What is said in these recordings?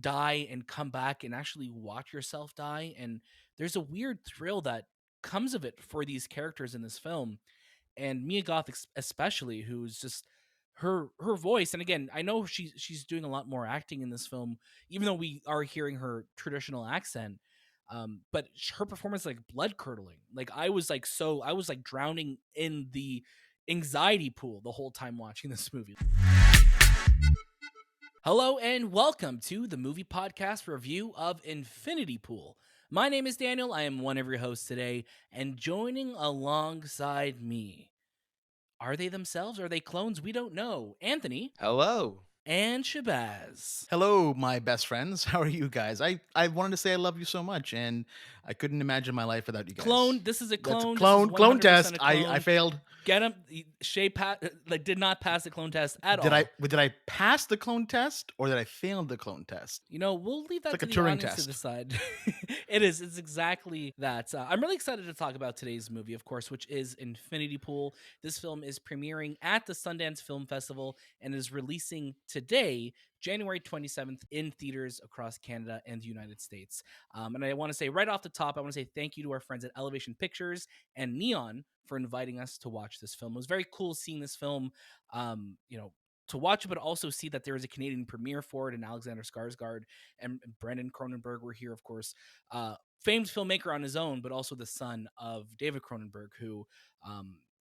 die and come back and actually watch yourself die. And there's a weird thrill that comes of it for these characters in this film. And Mia Goth especially, who's just her voice. And again, I know she's doing a lot more acting in this film, even though we are hearing her traditional accent. But her performance is like blood curdling. Like I was like drowning in the anxiety pool the whole time watching this movie. Hello and welcome to the movie podcast review of Infinity Pool. My name is Daniel. I am one of your hosts today, and joining alongside me, are they themselves? Are they clones? We don't know. Anthony Hello. and Shahbaz. Hello, my best friends. How are you guys? I wanted to say I love you so much, and I couldn't imagine my life without you guys. Clone. This is a That's a clone. clone. This is Clone 100% test. a clone. I failed. Get him. Shay did not pass the clone test at Did all. Did I pass the clone test or did I fail the clone test? You know, we'll leave that It's to like the a Turing audience to test. decide. It's exactly that. I'm really excited to talk about today's movie, of course, which is Infinity Pool. This film is premiering at the Sundance Film Festival and is releasing today, January 27th, in theaters across Canada and the United States. And I want to say right off the top, I want to say thank you to our friends at Elevation Pictures and Neon for inviting us to watch this film. It was very cool seeing this film, to watch it, but also see that there is a Canadian premiere for it, and Alexander Skarsgård and Brendan Cronenberg were here, of course. Famed filmmaker on his own, but also the son of David Cronenberg, who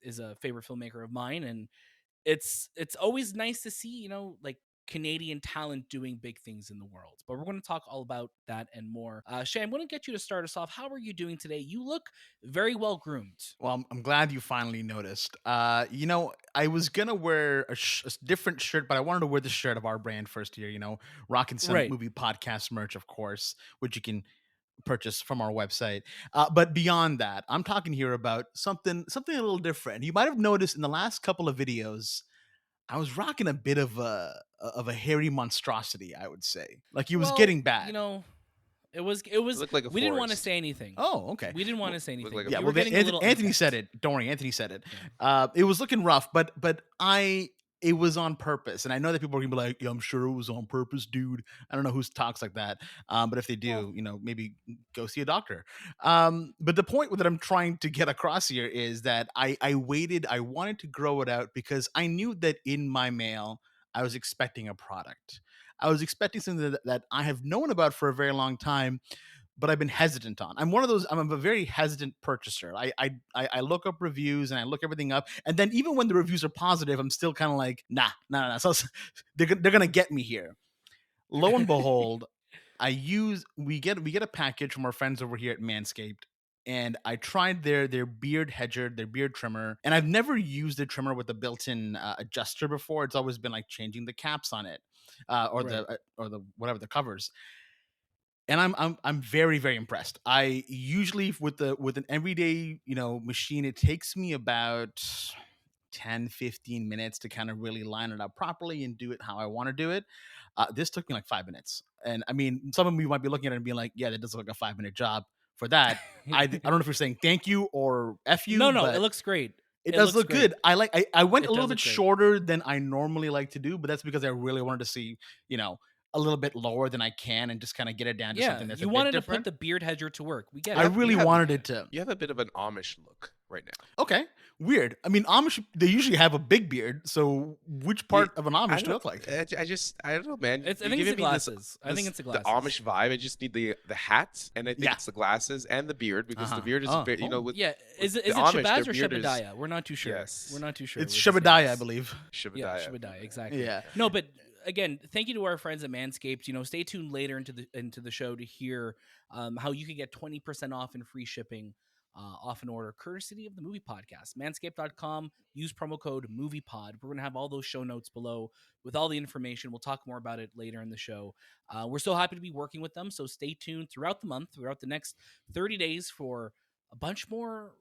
is a favorite filmmaker of mine. And it's always nice to see, like Canadian talent doing big things in the world. But we're going to talk all about that and more. Shay, I'm going to get you to start us off. How are you doing today? You look very well groomed. Well, I'm glad you finally noticed. I was gonna wear a different shirt, but I wanted to wear the shirt of our brand first here. Rocking some Right. movie podcast merch, of course, which you can purchase from our website. But beyond that, I'm talking here about something a little different. You might have noticed in the last couple of videos, I was rocking a bit of a hairy monstrosity, I would say. Like he was Well, getting bad. it was. It looked like a We didn't want to forest. say anything. Oh, okay. We didn't want to say anything. like a We Yeah, were well, getting a little Anthony unkempt. said it. Don't worry, Anthony said it. It was looking rough, but it was on purpose, and I know that people are gonna be like, "Yeah, I'm sure it was on purpose, dude." I don't know who talks like that, but if they do, Well, maybe go see a doctor. But the point that I'm trying to get across here is that I waited. I wanted to grow it out because I knew that in my mail I was expecting a product. I was expecting something that I have known about for a very long time, but I've been hesitant on. I'm a very hesitant purchaser. I look up reviews and I look everything up, and then even when the reviews are positive, I'm still kind of like, nah. So they're gonna get me here. Lo and behold, we get a package from our friends over here at Manscaped, and I tried their beard hedger, their beard trimmer, and I've never used a trimmer with a built-in adjuster before. It's always been like changing the caps on it, right. or the whatever the covers. And I'm very, very impressed. I usually with an everyday machine, it takes me about 10-15 minutes to kind of really line it up properly and do it how I want to do it. This took me like 5 minutes, and I mean, some of you might be looking at it and being like, "Yeah, that does look like a 5 minute job." For that, I don't know if you're saying thank you or f you, No, it but looks great. it It does looks look great. good. I went It a does little look bit great. shorter than I normally like to do, but that's because I really wanted to see a little bit lower than I can and just kind of get it down to Yeah, something that's a you bit wanted to different. put the beard hedger to work. We get I it. really wanted it to. You have a bit of an Amish look right now. Okay, weird. I mean, Amish, they usually have a big beard, so which part of an Amish do you look like? I don't know, man. I You're think it's the giving me glasses. I think it's the the glasses. Amish vibe. I just need the hat, and I think Yeah. it's the glasses and the beard because the Uh-huh. beard is Oh, very, oh. with Yeah, is with it the Amish, Shabazz their or beard is- Shebediah? We're not too sure. Yes. We're not too sure. It's which his name Shebediah, I is. believe. Yeah, Shebediah. Shebediah, exactly. Yeah. No, but again, thank you to our friends at Manscaped. Stay tuned later into the show to hear how you can get 20% off and free shipping off an order, courtesy of the Movie Podcast. Manscaped.com. Use promo code MoviePod. We're gonna have all those show notes below with all the information. We'll talk more about it later in the show. We're so happy to be working with them. So stay tuned throughout the month, throughout the next 30 days for a bunch more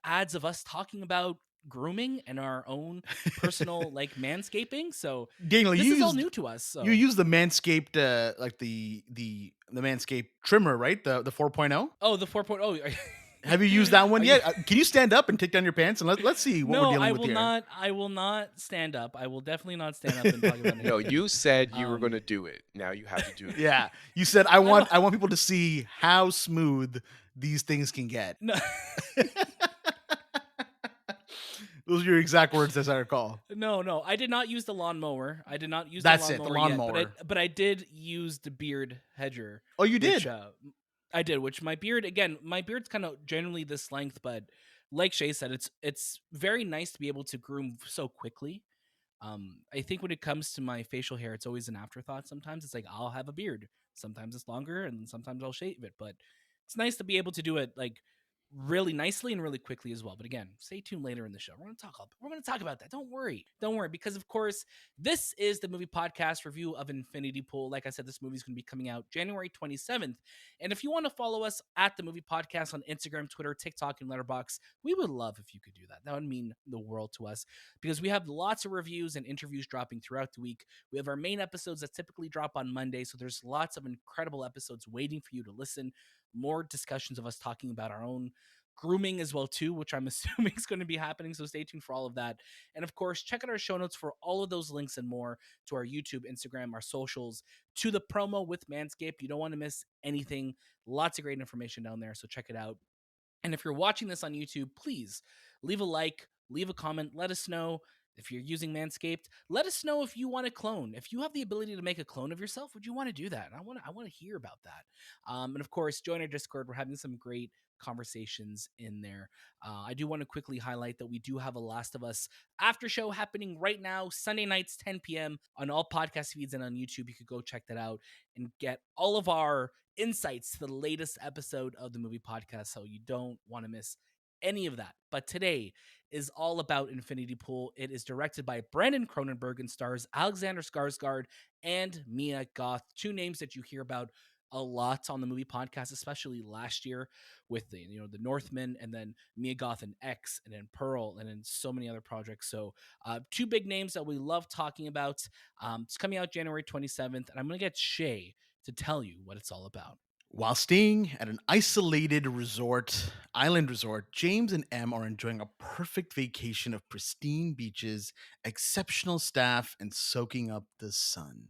ads of us talking about grooming and our own personal like manscaping. So Daniel, this is all new to us. So you use the Manscaped, like the Manscaped trimmer, right? The 4.0. oh, the 4.0. Have you used that one Are you- yet? Can you stand up and take down your pants and let's see what we're No, dealing I with will here? not. I will not stand up. I will definitely not stand up and talk about No, anything. you said you were Um, gonna do it. Now you have to do it. Yeah, you said I I don't. want people to see how smooth these things can get. No, Those are your exact words, as I recall. no. I did not use the lawnmower. I did not use the That's it, the lawnmower yet. lawnmower. But I did use the beard hedger. Oh, you Which did? I did. Which my beard, again, my beard's kind of generally this length, but like Shay said, it's very nice to be able to groom so quickly. I think when it comes to my facial hair, it's always an afterthought. Sometimes it's like I'll have a beard. Sometimes it's longer, and sometimes I'll shave it. But it's nice to be able to do it like really nicely and really quickly as well. But again, stay tuned later in the show. We're gonna talk about that. Don't worry, because of course this is the movie podcast review of Infinity Pool. Like I said, this movie is gonna be coming out January 27th. And if you want to follow us at the Movie Podcast on Instagram, Twitter, TikTok, and Letterboxd, we would love if you could do that. That would mean the world to us because we have lots of reviews and interviews dropping throughout the week. We have our main episodes that typically drop on Monday, so there's lots of incredible episodes waiting for you to listen. More discussions of us talking about our own grooming as well too, which I'm assuming is going to be happening, so stay tuned for all of that. And of course, check out our show notes for all of those links and more to our YouTube, Instagram, our socials, to the promo with Manscaped. You don't want to miss anything. Lots of great information down there, so check it out. And if you're watching this on YouTube, please leave a like, leave a comment, let us know. If you're using Manscaped, let us know if you want a clone. If you have the ability to make a clone of yourself, would you want to do that? I want to hear about that. And of course, join our Discord. We're having some great conversations in there. I do want to quickly highlight that we do have a Last of Us after show happening right now, Sunday nights, 10 p.m. on all podcast feeds and on YouTube. You could go check that out and get all of our insights to the latest episode of the movie podcast, so you don't want to miss any of that. But today is all about Infinity Pool. It is directed by Brandon Cronenberg and stars Alexander Skarsgård and Mia Goth, two names that you hear about a lot on the movie podcast, especially last year with the the Northman, and then Mia Goth and X, and then Pearl, and then so many other projects. So two big names that we love talking about. It's coming out January 27th, and I'm gonna get Shay to tell you what it's all about. While staying at an isolated island resort, James and Em are enjoying a perfect vacation of pristine beaches, exceptional staff, and soaking up the sun.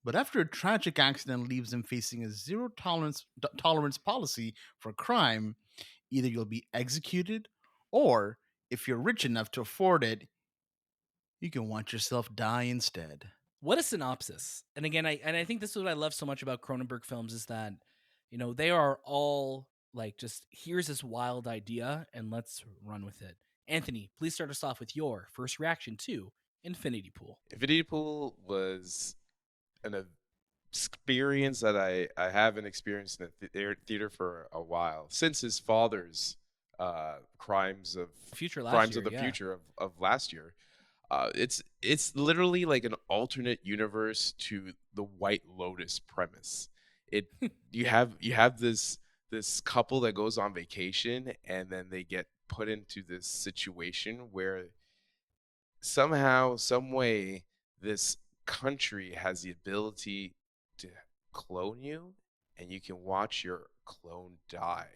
But after a tragic accident leaves them facing a zero tolerance policy for crime, either you'll be executed, or if you're rich enough to afford it, you can watch yourself die instead. What a synopsis. And again, I think this is what I love so much about Cronenberg films is that they are all like, just here's this wild idea and let's run with it. Anthony, please start us off with your first reaction to Infinity Pool. Infinity Pool was an experience that I haven't experienced in the theater for a while since his father's crimes of Future last crimes year, of the yeah. future of last year. It's literally like an alternate universe to the White Lotus premise. It you have this couple that goes on vacation and then they get put into this situation where somehow, some way, this country has the ability to clone you, and you can watch your clone die.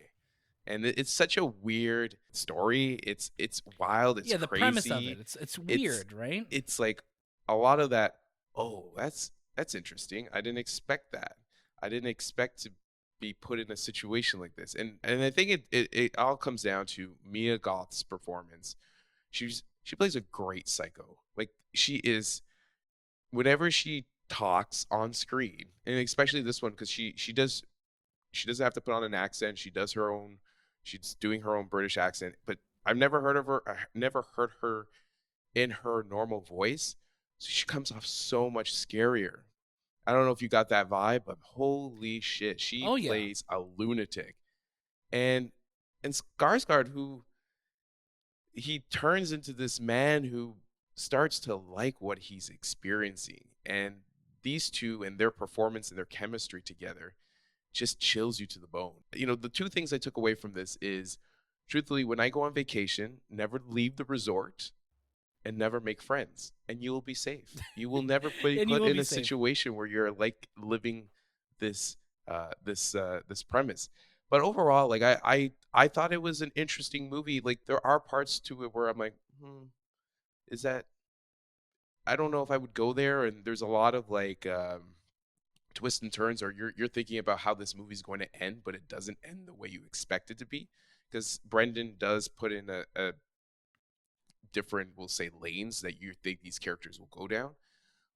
And it's such a weird story. It's wild. It's Yeah, the premise of crazy. it. It's weird, right? It's like a lot of that. Oh, that's interesting. I didn't expect that. I didn't expect to be put in a situation like this. And I think it all comes down to Mia Goth's performance. She plays a great psycho. Like, she is, whenever she talks on screen, and especially this one, because she doesn't have to put on an accent. She's doing her own British accent, but I've never heard of her. I never heard her in her normal voice. So she comes off so much scarier. I don't know if you got that vibe, but holy shit, she Oh, yeah. plays a lunatic. And Skarsgård, who he turns into this man who starts to like what he's experiencing. And these two and their performance and their chemistry together just chills you to the bone. The two things I took away from this is, truthfully, when I go on vacation, never leave the resort and never make friends, and you will be safe. You will never be And you put will in be a safe. situation where you're like living this this premise. But overall, like I thought it was an interesting movie. Like there are parts to it where I'm like, is that I don't know if I would go there. And there's a lot of like twists and turns, or you're thinking about how this movie's going to end, but it doesn't end the way you expect it to be. Because Brendan does put in a different, we'll say, lanes that you think these characters will go down.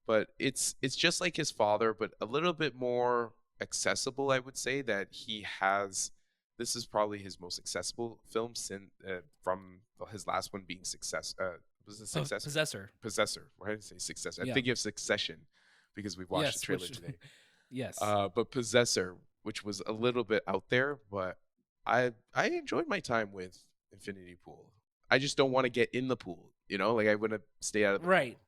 But it's just like his father, but a little bit more accessible, I would say. That he has, this is probably his most accessible film since from his last one being Success. Was it Successor? Possessor. Possessor. Why did I say Successor? I'm Yeah. thinking of Succession because we watched the Yes. trailer Which. today. Yes. But Possessor, which was a little bit out there, but I enjoyed my time with Infinity Pool. I just don't want to get in the pool, like I want to stay out of the Right. pool.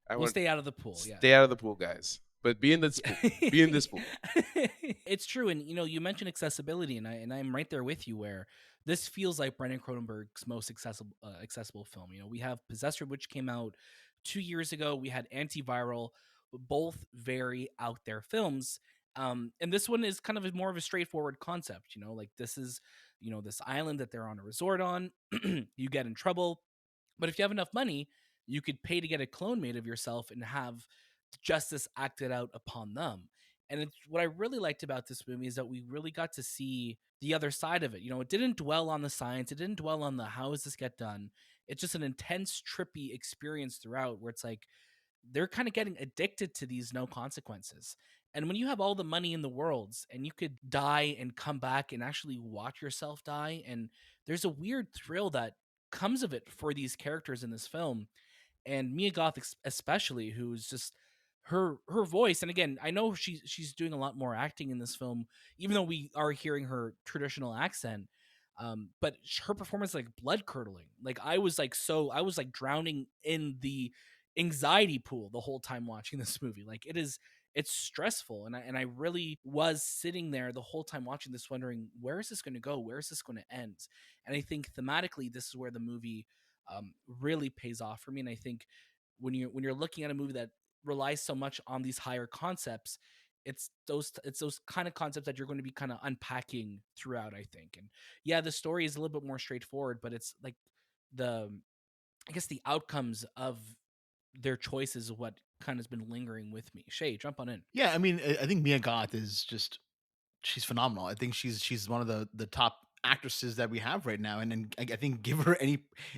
I We'll want stay out of the pool. Yeah. stay out of the pool, guys. But be in this pool. Be in this pool. It's true, and you mentioned accessibility, and I'm right there with you. Where this feels like Brendan Cronenberg's most accessible film. We have Possessor, which came out 2 years ago. We had Antiviral, both very out there films. And this one is kind of more of a straightforward concept. Like this is this island that they're on a resort on. You get in trouble, but if you have enough money, you could pay to get a clone made of yourself and have justice acted out upon them. And what I really liked about this movie is that we really got to see the other side of it. It didn't dwell on the science, it didn't dwell on the how does this get done. It's just an intense, trippy experience throughout where it's like they're kind of getting addicted to these no consequences. And when you have all the money in the worlds and you could die and come back and actually watch yourself die, and there's a weird thrill that comes of it for these characters in this film. And Mia Goth especially, who's just her voice. And again, I know she's doing a lot more acting in this film, even though we are hearing her traditional accent. But her performance is like blood curdling. Like I was like drowning in the anxiety pool the whole time watching this movie. Like it's stressful, and I really was sitting there the whole time watching this wondering, where is this going to go, where is this going to end. And I think thematically this is where the movie really pays off for me. And I think when you're looking at a movie that relies so much on these higher concepts, it's those kind of concepts that you're going to be kind of unpacking throughout, I think. And yeah, the story is a little bit more straightforward, but it's like the I guess the outcomes of their choices is what kind of has been lingering with me. Shay, jump on in. Yeah, I mean, I think Mia Goth is just she's phenomenal. I think she's one of the top actresses that we have right now, and I think give her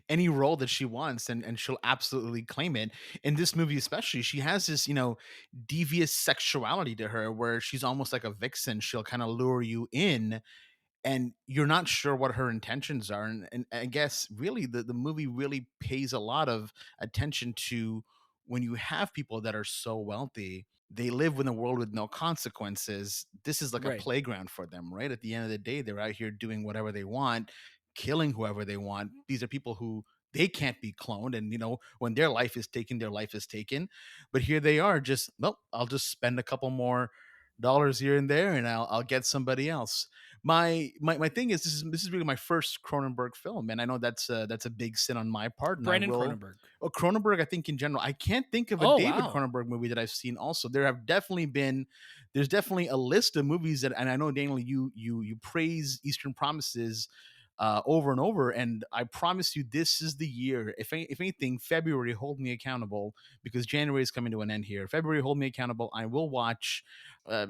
any role that she wants, and she'll absolutely claim it. In this movie, especially, she has this devious sexuality to her, where she's almost like a vixen. She'll kind of lure you in, and you're not sure what her intentions are. And I guess really the movie really pays a lot of attention to when you have people that are so wealthy, they live in a world with no consequences. This is like a Right. playground for them, right? At the end of the day, they're out here doing whatever they want, killing whoever they want. These are people who they can't be cloned, and when their life is taken, their life is taken. But here they are, just, well, I'll just spend a couple more dollars here and there, and I'll get somebody else. My thing is, this is really my first Cronenberg film, and I know that's a big sin on my part, and I Brandon will. Cronenberg. Oh, Cronenberg, I think in general, I can't think of a Oh David wow. Cronenberg movie that I've seen. Also, there's definitely a list of movies that, and I know, Daniel, you praise Eastern Promises over and over, and I promise you, this is the year. If anything, February, hold me accountable, because January is coming to an end here. February, hold me accountable. I will watch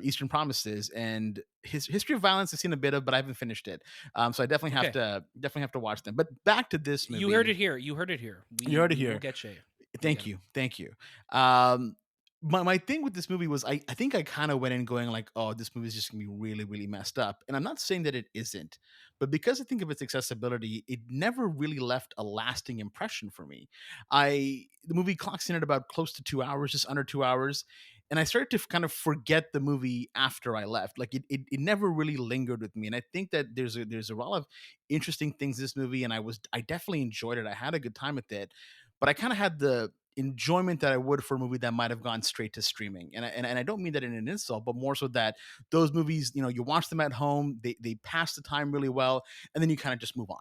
Eastern Promises, and his History of Violence I've seen a bit of, but I haven't finished it. So I Okay. definitely have to watch them. But back to this You heard movie. it here. You heard it here. You We heard it we will here. get Shay. We'll get Thank him. you. Thank you. Um, my thing with this movie was I think I kind of went in going like, oh, this movie is just gonna be really, really messed up. And I'm not saying that it isn't, but because I think of its accessibility, it never really left a lasting impression for me. The movie clocks in at about close to 2 hours, just under 2 hours. And I started to kind of forget the movie after I left. Like it never really lingered with me. And I think that there's a lot of interesting things in this movie, and I definitely enjoyed it. I had a good time with it, but I kind of had the enjoyment that I would for a movie that might have gone straight to streaming. And I don't mean that in an insult, but more so that those movies, you watch them at home, they pass the time really well, and then you kind of just move on.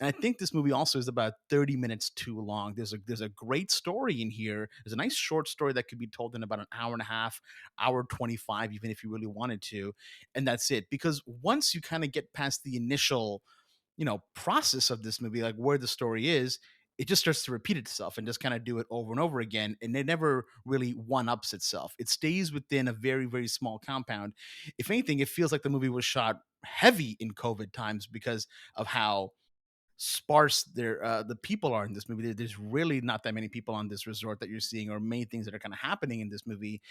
And I think this movie also is about 30 minutes too long. There's a great story in here. There's a nice short story that could be told in about an hour and a half, hour 25, even if you really wanted to. And that's it. Because once you kind of get past the initial, process of this movie, like where the story is, it just starts to repeat itself and just kind of do it over and over again. And it never really one ups itself. It stays within a very, very small compound. If anything, it feels like the movie was shot heavy in COVID times because of how sparse the people are in this movie. There's really not that many people on this resort that you're seeing, or many things that are kind of happening in this movie.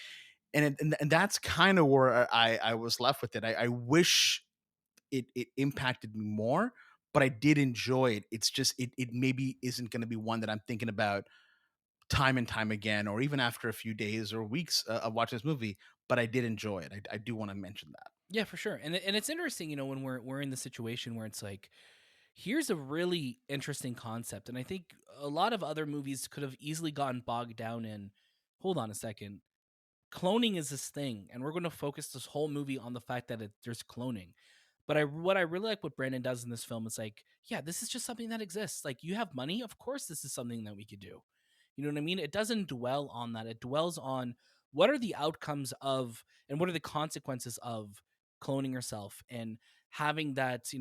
And that's kind of where I was left with it. I wish it impacted me more, but I did enjoy it. It's just it maybe isn't going to be one that I'm thinking about time and time again, or even after a few days or weeks of watching this movie. But I did enjoy it. I do want to mention that. Yeah, for sure. And it's interesting, when we're in the situation where it's like, here's a really interesting concept, and I think a lot of other movies could have easily gotten bogged down in. Hold on a second. Cloning is this thing, and we're going to focus this whole movie on the fact that there's cloning. But what I really like what Brandon does in this film is like, yeah, this is just something that exists. Like, you have money, of course, this is something that we could do. You know what I mean? It doesn't dwell on that. It dwells on what are the outcomes of and what are the consequences of cloning yourself and having that,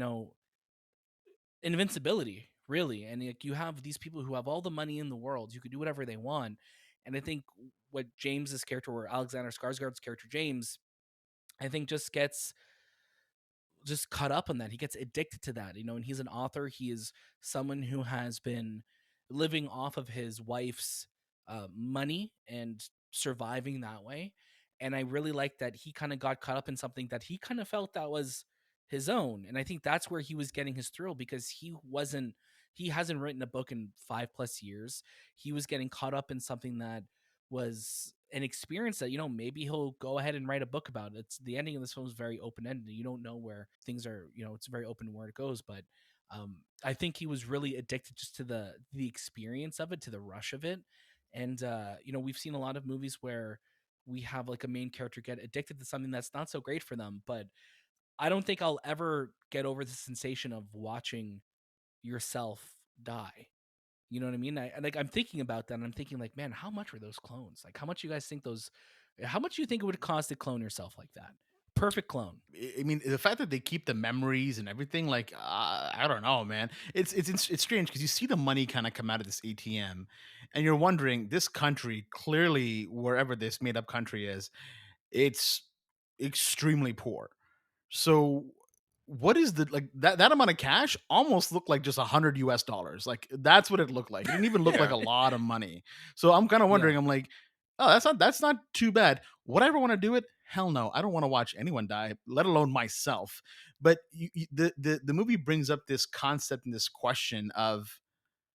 invincibility, really. And like, you have these people who have all the money in the world, you could do whatever they want. And I think what James's character, or Alexander Skarsgård's character James, I think just caught up on that. He gets addicted to that, and he's an author. He is someone who has been living off of his wife's money and surviving that way. And I really like that he kind of got caught up in something that he kind of felt that was his own. And I think that's where he was getting his thrill, because he hasn't written a book in 5+ years. He was getting caught up in something that was an experience that, maybe he'll go ahead and write a book about. It's the ending of this film is very open ended. You don't know where things are, it's very open where it goes. But I think he was really addicted just to the experience of it, to the rush of it. And we've seen a lot of movies where we have like a main character get addicted to something that's not so great for them. But I don't think I'll ever get over the sensation of watching yourself die. You know what I mean? I'm thinking about that, and I'm thinking like, man, how much were those clones? Like, how much you guys think those? How much do you think it would cost to clone yourself like that? Perfect clone. I mean, the fact that they keep the memories and everything, like, I don't know, man. It's strange because you see the money kind of come out of this ATM, and you're wondering, this country, clearly, wherever this made up country is, it's extremely poor. So what is the like that amount of cash almost looked like just $100 US. Like, that's what it looked like. It didn't even look like Yeah. a lot of money. So I'm kind of Yeah, wondering, I'm like, oh, that's not too bad. Would I ever want to do it? Hell no. I don't want to watch anyone die, let alone myself. But the movie brings up this concept and this question of,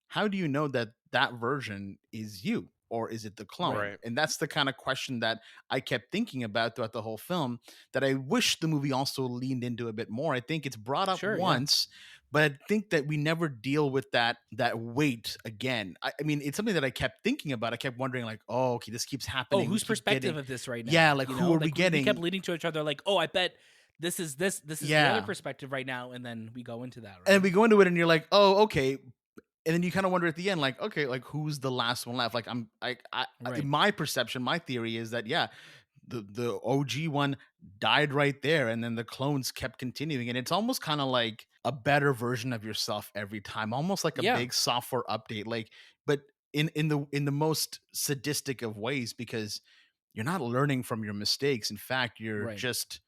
how do you know that that version is you, or is it the clone? Right. And that's the kind of question that I kept thinking about throughout the whole film, that I wish the movie also leaned into a bit more. I think it's brought up sure, yeah, once, but I think that we never deal with that weight again. I mean, it's something that I kept thinking about. I kept wondering, like, oh, okay, this keeps oh, happening. We whose keep perspective getting, of this right yeah, now? like, who are we Like we kept getting? leading to each other, like, oh, I bet this is the other Yeah. perspective right now, and then we go into that, And right? we go into it and you're like, oh, okay. And then you kind of wonder at the end, like, okay, like, who's the last one left? Like, I'm like, Right. my perception, my theory is that, yeah, the OG one died right there, and then the clones kept continuing, and it's almost kind of like a better version of yourself every time, almost like a Yeah. big software update, like, but in the most sadistic of ways, because you're not learning from your mistakes. In fact, you're Right. just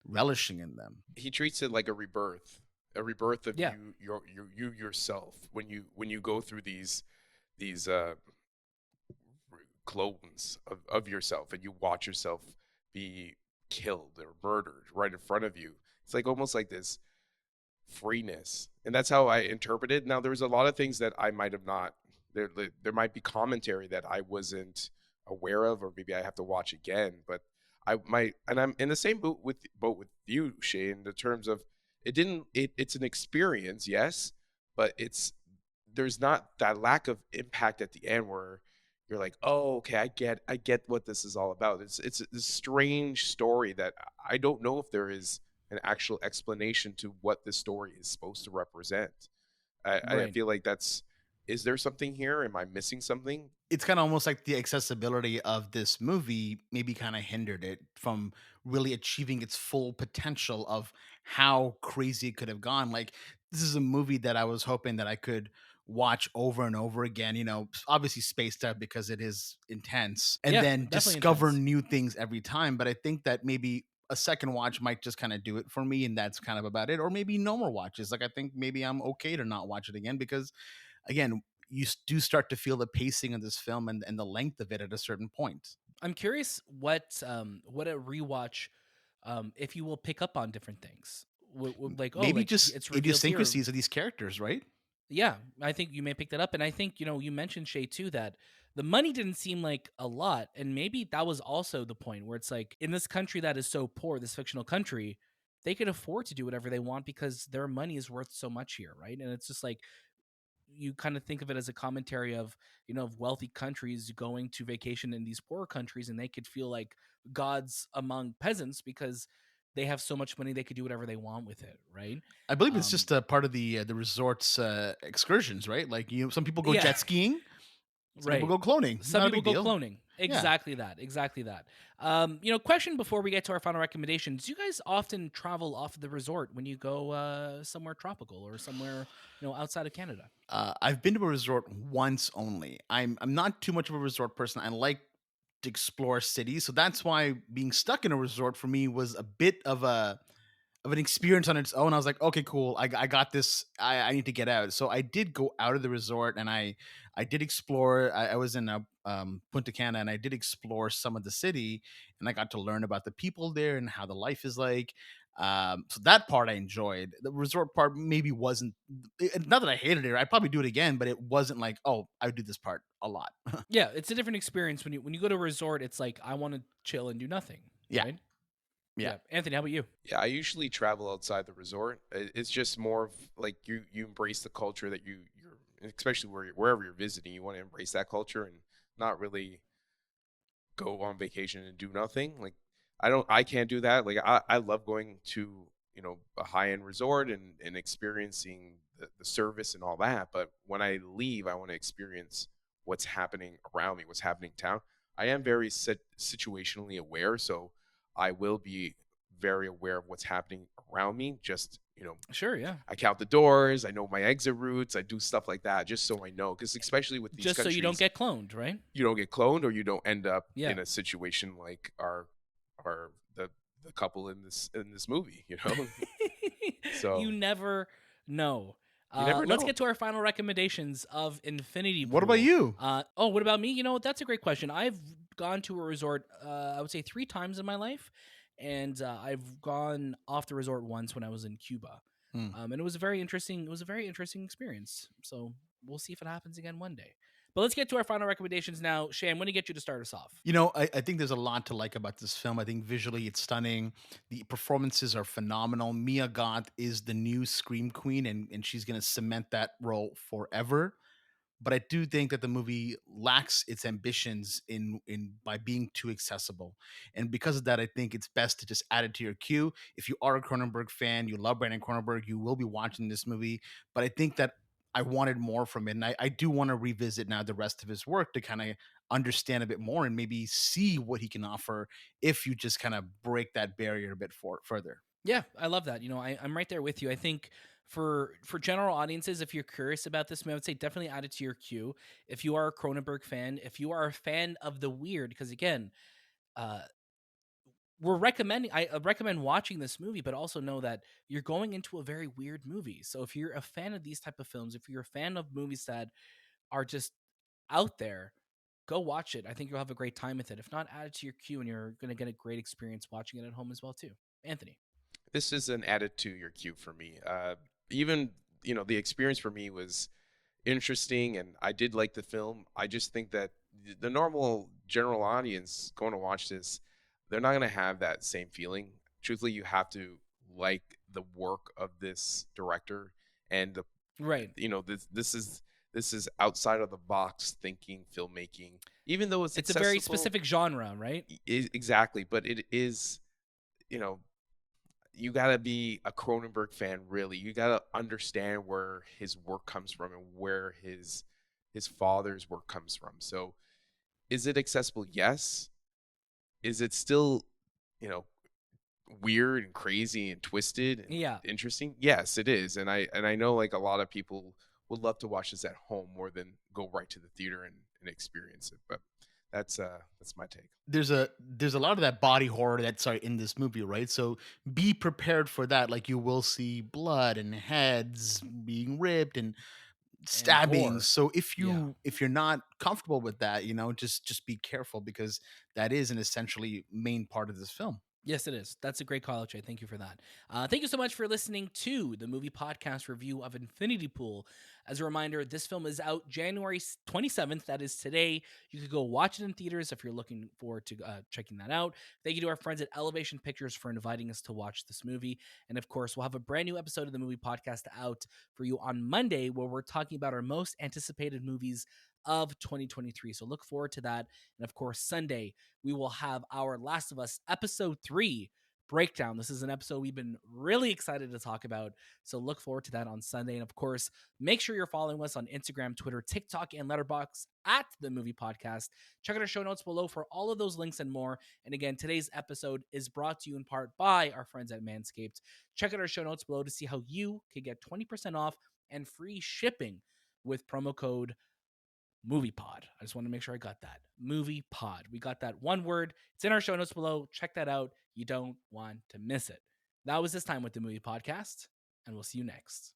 relishing in them. He treats it like a rebirth of Yeah. you yourself when you go through these clones of yourself, and you watch yourself be killed or murdered right in front of you. It's like almost like this freeness, and that's how I interpret it. Now, there was a lot of things that I might have not. There might be commentary that I wasn't aware of, or maybe I have to watch again. But I might, and I'm in the same boat with you, Shay, in the terms of it didn't. It's an experience, yes, but there's not that lack of impact at the end where you're like, oh, okay, I get what this is all about. It's a strange story that I don't know if there is an actual explanation to what this story is supposed to represent. I Right. feel like is there something here? Am I missing something? It's kind of almost like the accessibility of this movie maybe kind of hindered it from really achieving its full potential of how crazy it could have gone. Like, this is a movie that I was hoping that I could watch over and over again, obviously spaced out because it is intense, and Yeah, then definitely discover intense. new things every time. But I think that maybe a second watch might just kind of do it for me, and that's kind of about it. Or maybe no more watches. Like, I think maybe I'm okay to not watch it again because, again, do start to feel the pacing of this film and the length of it at a certain point. I'm curious what a rewatch, if you will pick up on different things. Like, oh, Maybe like just it's revealed here. idiosyncrasies of these characters, right? Yeah, I think you may pick that up, and I think you mentioned Shay too that the money didn't seem like a lot, and maybe that was also the point where it's like in this country that is so poor, this fictional country, they could afford to do whatever they want because their money is worth so much here, right? And it's just like you kind of think of it as a commentary of of wealthy countries going to vacation in these poor countries, and they could feel like gods among peasants because they have so much money they could do whatever they want with it, right? I believe it's Um, just a part of the resort's excursions, right? Like, some people go yeah, jet skiing, some people right. go cloning. Some Not a people big go deal. cloning. Yeah. Exactly that. Exactly that. Question before we get to our final recommendations. Do you guys often travel off of the resort when you go somewhere tropical or somewhere, outside of Canada? I've been to a resort once only. I'm not too much of a resort person. I like to explore cities, so that's why being stuck in a resort for me was a bit of an experience on its own. I was like, okay, cool. I got this. I need to get out. So I did go out of the resort and I did explore. I was in Punta Cana and I did explore some of the city and I got to learn about the people there and how the life is like. So that part I enjoyed. The resort part maybe wasn't. Not that I hated it. I'd probably do it again, but it wasn't like, oh, I would do this part a lot. Yeah, it's a different experience when you go to a resort. It's like I want to chill and do nothing, Yeah, right? yeah. Yeah, Anthony, how about you? Yeah, I usually travel outside the resort. It's just more of like you embrace the culture that you're especially wherever you're visiting, you want to embrace that culture and not really go on vacation and do nothing. Like I can't do that. Like I love going to, a high-end resort and experiencing the service and all that, but when I leave, I want to experience what's happening around me, what's happening in town. I am very situationally aware, so I will be very aware of what's happening around me. Just, Sure, yeah. I count the doors, I know my exit routes, I do stuff like that just so I know. Because especially with these Just so you don't countries, get cloned, right? you don't get cloned or you don't end up Yeah. in a situation like our the couple in this movie, You So never know. you never Let's know. get to our final recommendations of Infinity What about Pool. you? What about me? That's a great question. I've gone to a resort, I would say 3 times in my life, and I've gone off the resort once when I was in Cuba. Hmm. And it was a very interesting. It was a very interesting experience. So we'll see if it happens again one day. But let's get to our final recommendations now. Shay, I'm going to get you to start us off. I think there's a lot to like about this film. I think visually it's stunning. The performances are phenomenal. Mia Goth is the new Scream Queen, and she's going to cement that role forever. But I do think that the movie lacks its ambitions in by being too accessible, and because of that, I think it's best to just add it to your queue. If you are a Cronenberg fan, you love Brandon Cronenberg, you will be watching this movie. But I think that I wanted more from it, and I do want to revisit now the rest of his work to kind of understand a bit more and maybe see what he can offer if you just kind of break that barrier a bit further. Yeah, I love that. I'm right there with you. I think for general audiences, if you're curious about this movie, I would say definitely add it to your queue. If you are a Cronenberg fan, if you are a fan of the weird, because again, uh, I recommend watching this movie, but also know that you're going into a very weird movie. So if you're a fan of these type of films, if you're a fan of movies that are just out there, go watch it. I think you'll have a great time with it. If not, add it to your queue, and you're going to get a great experience watching it at home as well too. Anthony. This is an added to your queue for me. Even the experience for me was interesting, and I did like the film. I just think that the normal general audience going to watch this, they're not going to have that same feeling. Truthfully, you have to like the work of this director and the Right. this is outside of the box thinking filmmaking. Even though it's It's a very accessible, specific genre, right? exactly, but it is, you know you gotta be a Cronenberg fan, really. You gotta understand where his work comes from and where his father's work comes from. So, is it accessible? Yes. Is it still, you know, weird and crazy and twisted and Yeah. interesting? Yes, it is. And I know like a lot of people would love to watch this at home more than go right to the theater and experience it. But that's my take. There's a lot of that body horror that's in this movie, right? So be prepared for that. Like you will see blood and heads being ripped and And stabbing. gore. So Yeah. if you're not comfortable with that, just be careful because that is an essentially main part of this film. Yes, it is. That's a great call out, Jay. Thank you for that. Thank you so much for listening to the movie podcast review of Infinity Pool. As a reminder, this film is out January 27th. That is today. You could go watch it in theaters if you're looking forward to checking that out. Thank you to our friends at Elevation Pictures for inviting us to watch this movie. And of course, we'll have a brand new episode of the movie podcast out for you on Monday where we're talking about our most anticipated movies of 2023. So look forward to that. And of course, Sunday, we will have our Last of Us episode 3 breakdown. This is an episode we've been really excited to talk about. So look forward to that on Sunday. And of course, make sure you're following us on Instagram, Twitter, TikTok, and Letterboxd at The Movie Podcast. Check out our show notes below for all of those links and more. And again, today's episode is brought to you in part by our friends at Manscaped. Check out our show notes below to see how you can get 20% off and free shipping with promo code MoviePod. I just want to make sure I got that. MoviePod. We got that one word. It's in our show notes below. Check that out. You don't want to miss it. That was this time with the Movie Podcast, and we'll see you next.